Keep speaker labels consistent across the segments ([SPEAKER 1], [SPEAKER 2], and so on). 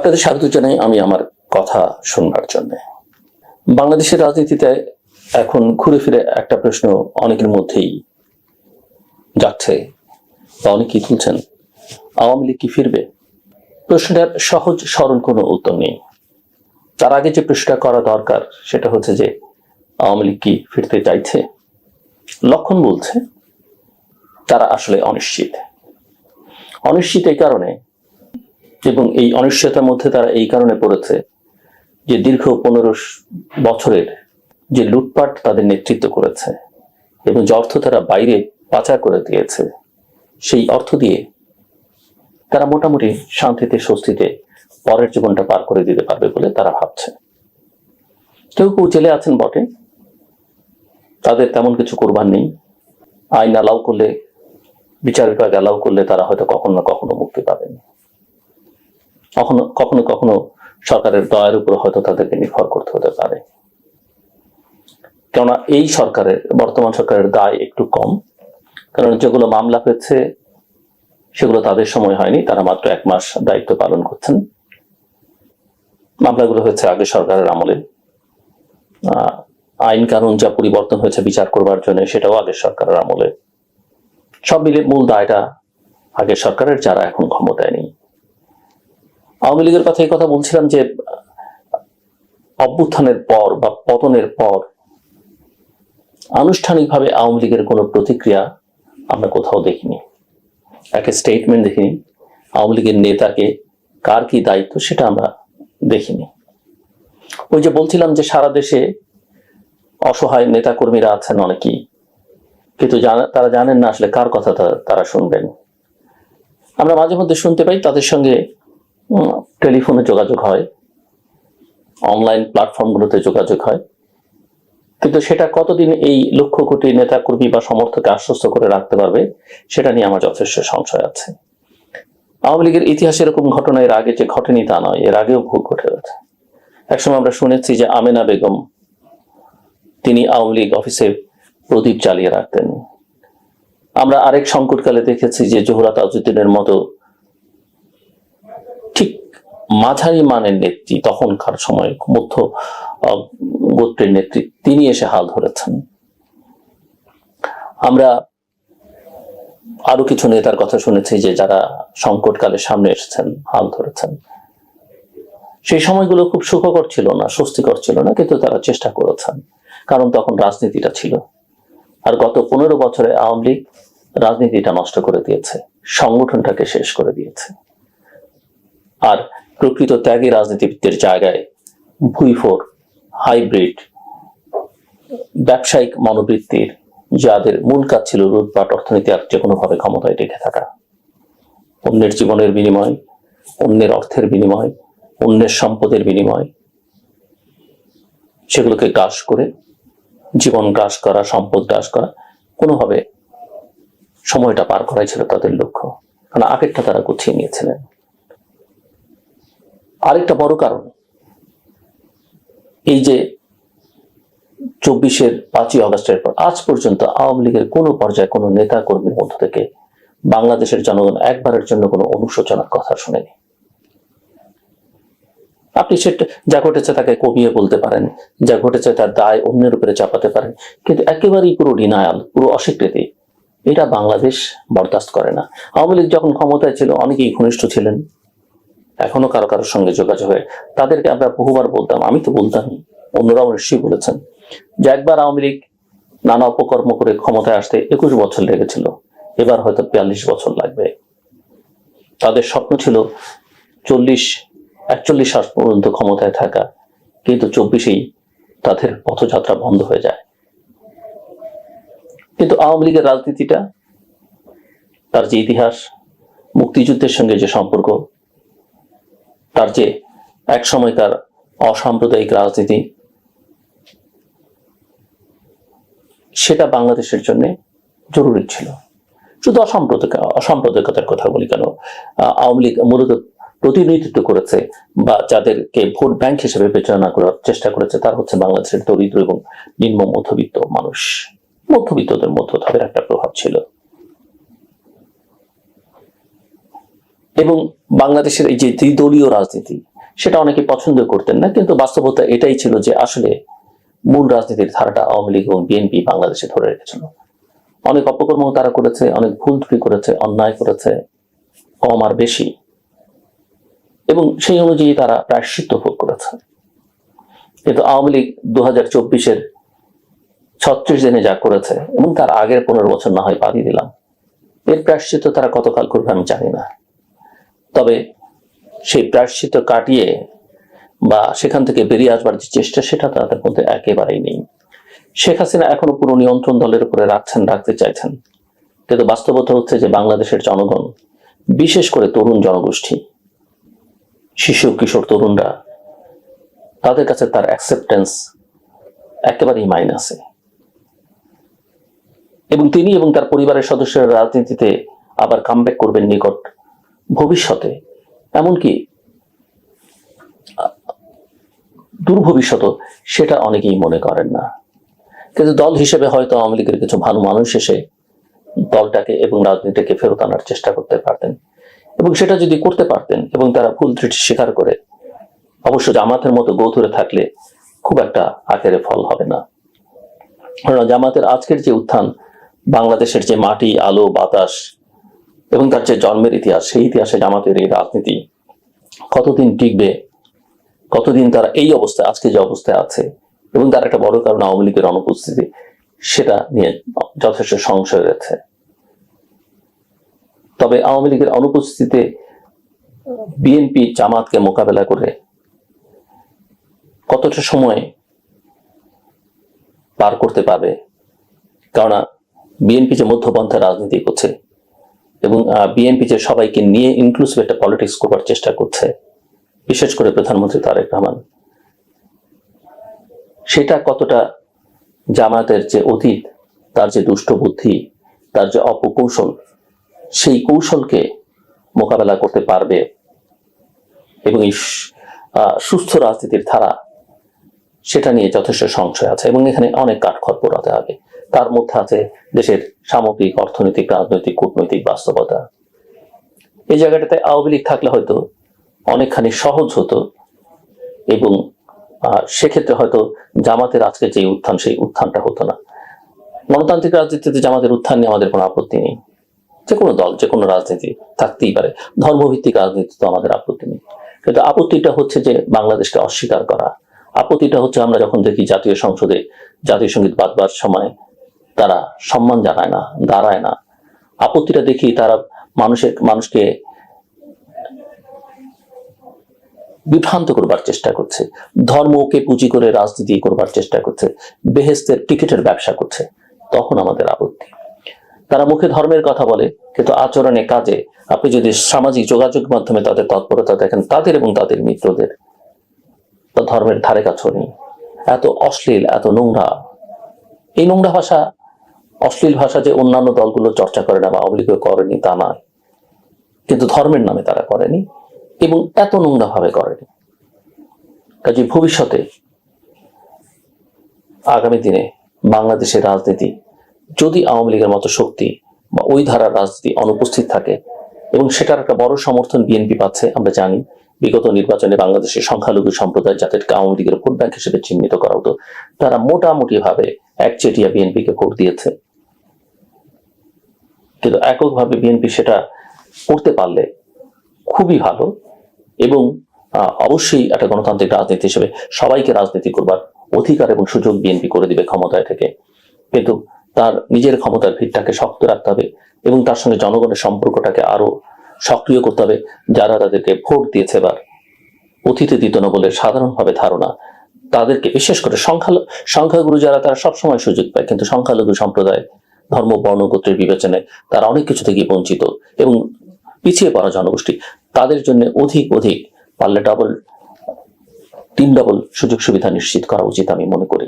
[SPEAKER 1] আপনাদের স্বাগত জানাই আমি আমার কথা শুনবার জন্য। বাংলাদেশের রাজনীতিতে এখন ঘুরে ফিরে একটা প্রশ্ন অনেকের মধ্যেই যাচ্ছে বা অনেকেই তুলছেন, আওয়ামী লীগ কি ফিরবে? প্রশ্নটার সহজ সরল কোনো উত্তর নেই। তার আগে যে প্রশ্নটা করা দরকার সেটা হচ্ছে যে আওয়ামী লীগ কি ফিরতে চাইছে? লক্ষণ বলছে তারা আসলে অনিশ্চিত এই কারণে, এবং এই অনিশ্চয়তার মধ্যে তারা এই কারণে পড়েছে যে দীর্ঘ 15 বছরের যে লুটপাট তাদের নেতৃত্ব করেছে এবং যে অর্থ তারা বাইরে পাচার করে দিয়েছে, সেই অর্থ দিয়ে তারা মোটামুটি শান্তিতে স্বস্তিতে পরের জীবনটা পার করে দিতে পারবে বলে তারা ভাবছে। কেউ কেউ জেলে আছেন বটে, তাদের তেমন কিছু করবার নেই। আইন অ্যালাউ করলে, বিচার বিভাগ অ্যালাউ করলে তারা হয়তো কখনো না কখনো মুক্তি পাবেন। কখনো কখনো সরকারের দয়ার উপর হয়তো তাদেরকে নির্ভর করতে হতে পারে, কেননা এই বর্তমান সরকারের দায় একটু কম। কারণ যেগুলো মামলা হয়েছে সেগুলো তাদের সময় হয়নি, তারা মাত্র 1 মাস দায়িত্ব পালন করছেন। মামলাগুলো হয়েছে আগে সরকারের আমলে। আইন কানুন যা পরিবর্তন হয়েছে বিচার করবার জন্য, সেটাও আগের সরকারের আমলে। সব মিলে মূল দায়টা আগের সরকারের, যারা এখন ক্ষমতায় নেই। আওয়ামী লীগের কথা এই কথা বলছিলাম যে অভ্যুত্থানের পর বা পতনের পর আনুষ্ঠানিকভাবে আওয়ামী লীগের কোনো প্রতিক্রিয়া আমরা কোথাও দেখিনি, একটা স্টেটমেন্ট দেখিনি। আওয়ামী লীগের নেতাকে কার কি দায়িত্ব সেটা আমরা দেখিনি। ওই যে বলছিলাম যে সারা দেশে অসহায় নেতা কর্মীরা আছেন অনেকেই, কিন্তু তারা জানেন না আসলে কার কথা তারা শুনবেন। আমরা মাঝে মধ্যে শুনতে পাই তাদের সঙ্গে টেলিফোনে যোগাযোগ হয়, অনলাইন প্ল্যাটফর্মগুলোতে যোগাযোগ হয়, কিন্তু সেটা কতদিন এই লক্ষ কোটি নেতা কর্মী বা সমর্থককে আশ্বস্ত করে রাখতে পারবে সেটা নিয়ে আমার যথেষ্ট সংশয় আছে। আওয়ামী লীগের ইতিহাসে এরকম ঘটনা এর আগে যে ঘটেনি তা নয়, এর আগেও ভুল ঘটে গেছে। একসময় আমরা শুনেছি যে আমেনা বেগম, তিনি আওয়ামী লীগ অফিসে প্রদীপ জ্বালিয়ে রাখতেন। আমরা আরেক সংকটকালে দেখেছি যে জোহরা তাজউদ্দিনের মতো ঠিক মাঝারি মানের নেত্রী, তখনকার সময় মধ্য গোত্রের নেত্রী, তিনি এসে হাল ধরেছেন। আমরা আরো কিছু নেতার কথা শুনেছি যে যারা সংকটকালে সামনে এসেছেন, হাল ধরেছেন। সেই সময়গুলো খুব সুখকর ছিল না, স্বস্তিকর ছিল না, কিন্তু তারা চেষ্টা করেছেন, কারণ তখন রাজনীতিটা ছিল। আর গত 15 বছরে আওয়ামী লীগ রাজনীতিটা নষ্ট করে দিয়েছে, সংগঠনটাকে শেষ করে দিয়েছে। আর প্রকৃত ত্যাগী রাজনীতিবিদদের জায়গায় ভুইফোর, হাইব্রিড, ব্যবসায়িক মনোবৃত্তির, যাদের মূল কাজ ছিল লুটপাট, অর্থনীতি আর যে কোনোভাবে ক্ষমতায় টিকে থাকা, অন্যের জীবনের বিনিময়, অন্যের অর্থের বিনিময়, অন্যের সম্পদের বিনিময়, সেগুলোকে গ্রাস করে, জীবন গ্রাস করা, সম্পদ গ্রাস করা, কোনোভাবে সময়টা পার করাই ছিল তাদের লক্ষ্য। কারণ আগেরটা তারা গুছিয়ে নিয়েছিলেন। আরেকটা বড় কারণ, এই যে 24-এর 5ই আগস্টের পর আজ পর্যন্ত আওয়ামী লীগের কোনো পর্যায়ে কোনো নেতা কর্মীর মধ্য থেকে বাংলাদেশের জনগণ একবারের জন্য কোনো অনুশোচনার কথা শুনেনি। আপনি সেটা যা ঘটেছে তাকে কমিয়ে বলতে পারেন, যা ঘটেছে তার দায় অন্যের উপরে চাপাতে পারেন, কিন্তু একেবারেই পুরো ডিনায়াল, পুরো অস্বীকৃতি, এটা বাংলাদেশ বরদাস্ত করে না। আওয়ামী লীগ যখন ক্ষমতায় ছিল অনেকেই ঘনিষ্ঠ ছিলেন, এখনো কারো কারোর সঙ্গে যোগাযোগ হয়। তাদেরকে আমরা বহুবার বলতাম, আমি তো বলতাম, অন্যরাও নিশ্চয়ই বলেছেন, যে একবার আওয়ামী লীগ নানা অপকর্ম করে ক্ষমতায় আসতে 21 বছর লেগেছিল, এবার হয়তো 42 বছর লাগবে। তাদের স্বপ্ন ছিল 41 সাল পর্যন্ত ক্ষমতায় থাকা, কিন্তু 24-এই তাদের পথযাত্রা বন্ধ হয়ে যায়। কিন্তু আওয়ামী লীগের রাজনীতিটা, তার যে ইতিহাস, মুক্তিযুদ্ধের সঙ্গে যে সম্পর্ক, তার যে এক সময়কার অসাম্প্রদায়িক রাজনীতি, সেটা বাংলাদেশের জন্য জরুরি ছিল। শুধু অসাম্প্রদায়িকতার কথা বলি কেন, আওয়ামী লীগ মূলত প্রতিনিধিত্ব করেছে বা যাদেরকে ভোট ব্যাংক হিসেবে বিবেচনা করার চেষ্টা করেছে, তার হচ্ছে বাংলাদেশের দরিদ্র এবং নিম্ন মধ্যবিত্ত মানুষ। মধ্যবিত্তদের মধ্যে তাদের একটা প্রভাব ছিল। এবং বাংলাদেশের এই যে দ্বিদলীয় রাজনীতি, সেটা অনেকে পছন্দ করতেন না, কিন্তু বাস্তবতা এটাই ছিল যে আসলে মূল রাজনীতির ধারাটা আওয়ামী লীগ এবং বিএনপি বাংলাদেশে ধরে রেখেছিল। অনেক অপকর্ম তারা করেছে, অনেক ভুল ত্রুটি করেছে, অন্যায় করেছে, কম আর বেশি, এবং সেই অনুযায়ী তারা প্রায়শ্চিত্ত ভোগ করেছে। কিন্তু আওয়ামী লীগ 2024-এর 36 দিনে যা করেছে, এবং তার আগের 15 বছর না হয় বাদই দিলাম, এর প্রায়শ্চিত্ত তারা কতকাল করবে আমি জানি না। তবে সেই প্রায়শ্চিত্ত কাটিয়ে বা সেখান থেকে বেরিয়ে আসবার যে চেষ্টা, সেটা তাদের মধ্যে একেবারেই নেই। শেখ হাসিনা এখনো পুরো নিয়ন্ত্রণ দলের উপরে রাখতে চাইছেন, কিন্তু বাস্তবতা হচ্ছে যে বাংলাদেশের জনগণ, বিশেষ করে তরুণ জনগোষ্ঠী, শিশু কিশোর তরুণরা, তাদের কাছে তার অ্যাকসেপ্টেন্স একেবারেই মাইনাসে, এবং তিনি এবং তার পরিবারের সদস্যরা রাজনীতিতে আবার কামব্যাক করবেন নিকট ভবিষ্যতে, এমনকি দূর ভবিষ্যৎ, সেটা অনেকেই মনে করেন না। কিন্তু দল হিসেবে হয়তো আওয়ামী লীগের কিছু ভালো মানুষ এসে দলটাকে এবং রাজনীতিকে ফেরত আনার চেষ্টা করতে পারতেন, এবং সেটা যদি করতে পারতেন এবং তারা ভুল ত্রুটি স্বীকার করে, অবশ্য জামাতের মতো গৌথরে থাকলে খুব একটা আকারে ফল হবে না। কারণ জামাতের আজকের যে উত্থান, বাংলাদেশের যে মাটি, আলো, বাতাস এবং তার যে জন্মের ইতিহাস, সেই ইতিহাসে জামাতের এই রাজনীতি কতদিন টিকবে, কতদিন তারা এই অবস্থায়, আজকে যে অবস্থায় আছে, এবং তার একটা বড় কারণ আওয়ামী লীগের অনুপস্থিতি, সেটা নিয়ে যথেষ্ট সংশয় রয়েছে। তবে আওয়ামী লীগের অনুপস্থিতিতে বিএনপি জামাতকে মোকাবেলা করে কতটা সময় পার করতে পারবে, কারণ বিএনপি যে মধ্যপন্থা রাজনীতি করছে এবং বিএনপি যে সবাইকে নিয়ে ইনক্লুসিভ একটা পলিটিক্স করবার চেষ্টা করছে, বিশেষ করে প্রধানমন্ত্রী তারেক রহমান, সেটা কতটা জামায়াতের যে অতীত, তার যে দুষ্ট বুদ্ধি, তার যে অপকৌশল, সেই কৌশলকে মোকাবেলা করতে পারবে, এবং এই সুস্থ রাজনীতির ধারা, সেটা নিয়ে যথেষ্ট সংশয় আছে, এবং এখানে অনেক কাঠখড় পোড়াতে হবে। তার মধ্যে আছে দেশের সামগ্রিক অর্থনৈতিক, রাজনৈতিক, কূটনৈতিক বাস্তবতা। এই জায়গাটাতে আওয়ামী লীগ থাকলে হয়তো অনেকখানি সহজ হতো, এবং সেক্ষেত্রে হয়তো জামাতের আজকে যে উত্থান, সেই উত্থানটা হতো না। গণতান্ত্রিক রাজনীতিতে জামাতের উত্থান নিয়ে আমাদের কোনো আপত্তি নেই, যে কোনো দল, যে কোনো রাজনীতি থাকতেই পারে, ধর্মভিত্তিক রাজনীতি তো আমাদের আপত্তি নেই। কিন্তু আপত্তিটা হচ্ছে যে বাংলাদেশকে অস্বীকার করা, আপত্তিটা হচ্ছে আমরা যখন দেখি জাতীয় সংসদে জাতীয় সঙ্গীত বাজবার সময় তারা সম্মান জানায় না, দাঁড়ায় না। আপত্তিটা দেখি তারা মানুষকে বিভ্রান্ত করবার চেষ্টা করছে, ধর্মকে পুঁজি করে রাজনীতি করবার চেষ্টা করছে, বেহেস্তের টিকিটের ব্যবসা করছে, তখন আমাদের আপত্তি। তারা মুখে ধর্মের কথা বলে, কিন্তু আচরণে, কাজে, আপনি যদি সামাজিক যোগাযোগ মাধ্যমে তাদের তৎপরতা দেখেন, তাদের এবং তাদের মিত্রদের, তা ধর্মের ধারে কাছেও নেই। এত অশ্লীল, এত নোংরা। এই নোংরা ভাষা, অশ্লীল ভাষা যে অন্যান্য দলগুলো চর্চা করে না বা আওয়ামী লীগ করেনি তা নয়, কিন্তু ধর্মের নামে তারা করেনি, এবং এত নোংরা ভাবে করেনি। কাজে ভবিষ্যতে আগামী দিনে বাংলাদেশের রাজনীতি যদি আওয়ামী লীগের মতো শক্তি বা ওই ধারার রাজনীতি অনুপস্থিত থাকে, এবং সেটার একটা বড় সমর্থন বিএনপি পাচ্ছে, আমরা জানি বিগত নির্বাচনে বাংলাদেশের সংখ্যালঘু সম্প্রদায়, যাদেরকে আওয়ামী লীগের ভোট ব্যাংক হিসেবে চিহ্নিত করা হতো, তারা মোটামুটি ভাবে একচেটিয়া বিএনপিকে ভোট দিয়েছে। কিন্তু এককভাবে বিএনপি সেটা করতে পারলে খুবই ভালো, এবং অবশ্যই একটা গণতান্ত্রিক রাজনীতি হিসেবে সবাইকে রাজনীতি করবার অধিকার এবং সুযোগ বিএনপি করে দিবে ক্ষমতায় থেকে। কিন্তু তার নিজের ক্ষমতার ভিতটাকে শক্ত রাখতে হবে, এবং তার সঙ্গে জনগণের সম্পর্কটাকে আরো সক্রিয় করতে হবে। যারা তাদেরকে ভোট দিয়েছে এবার, অতীতে দিত না বলে সাধারণভাবে ধারণা, তাদেরকে, বিশেষ করে সংখ্যাগুরু যারা, তারা সবসময় সুযোগ পায়, কিন্তু সংখ্যালঘু সম্প্রদায়, ধর্ম, বর্ণ, গোত্রের বিবেচনায় তারা অনেক কিছু থেকে বঞ্চিত এবং পিছিয়ে পড়া জনগোষ্ঠী, তাদের জন্য অধিক পারলে তিন ডবল সুযোগ সুবিধা নিশ্চিত করা উচিত আমি মনে করি।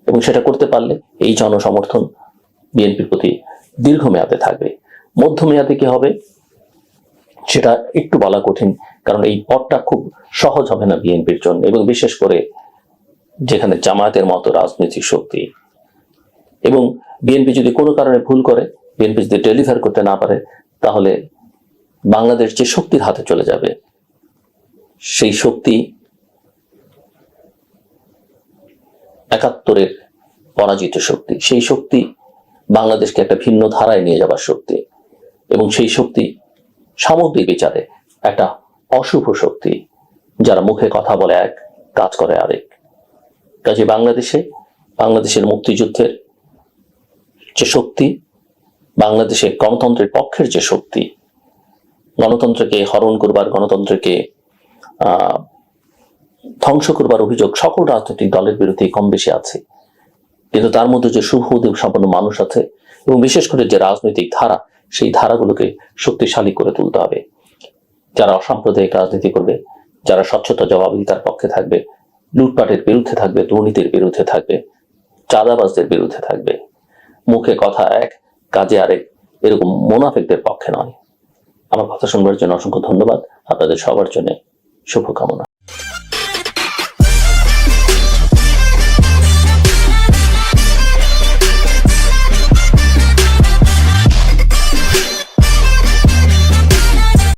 [SPEAKER 1] এবং সেটা করতে পারলে এই জনসমর্থন বিএনপির প্রতি দীর্ঘমেয়াদে থাকবে। মধ্যমেয়াদে কি হবে সেটা একটু বলা কঠিন, কারণ এই পথটা খুব সহজ হবে না বিএনপির জন্য, এবং বিশেষ করে যেখানে জামায়াতের মতো রাজনৈতিক শক্তি, এবং বিএনপি যদি কোনো কারণে ভুল করে, বিএনপি যদি ডেলিভার করতে না পারে, তাহলে বাংলাদেশ যে শক্তির হাতে চলে যাবে, সেই শক্তি ৭১-এর পরাজিত শক্তি, সেই শক্তি বাংলাদেশকে একটা ভিন্ন ধারায় নিয়ে যাবার শক্তি, এবং সেই শক্তি সামগ্রিক বিচারে একটা অশুভ শক্তি, যারা মুখে কথা বলে এক, কাজ করে আরেক। কাজে বাংলাদেশের মুক্তিযুদ্ধের যে শক্তি, বাংলাদেশের গণতন্ত্রের পক্ষের যে শক্তি, গণতন্ত্রকে হরণ করবার, গণতন্ত্রকে ধ্বংস করবার অভিযোগ সকল রাজনৈতিক দলের বিরুদ্ধে কম বেশি আছে, কিন্তু তার মধ্যে যে শুভ উদ্যোগ সম্পন্ন মানুষ আছে, এবং বিশেষ করে যে রাজনৈতিক ধারা, সেই ধারাগুলোকে শক্তিশালী করে তুলতে হবে। যারা অসাম্প্রদায়িক রাজনীতি করবে, যারা স্বচ্ছতা জবাবদিহিতার পক্ষে থাকবে, লুটপাটের বিরুদ্ধে থাকবে, দুর্নীতির বিরুদ্ধে থাকবে, চাঁদাবাজদের বিরুদ্ধে থাকবে, মুখে কথা এক, কাজে আরেক, এরকম মুনাফিকদের পক্ষে নয়। আমার কথা শুনবার জন্য অসংখ্য ধন্যবাদ। আপনাদের সবার জন্য শুভকামনা।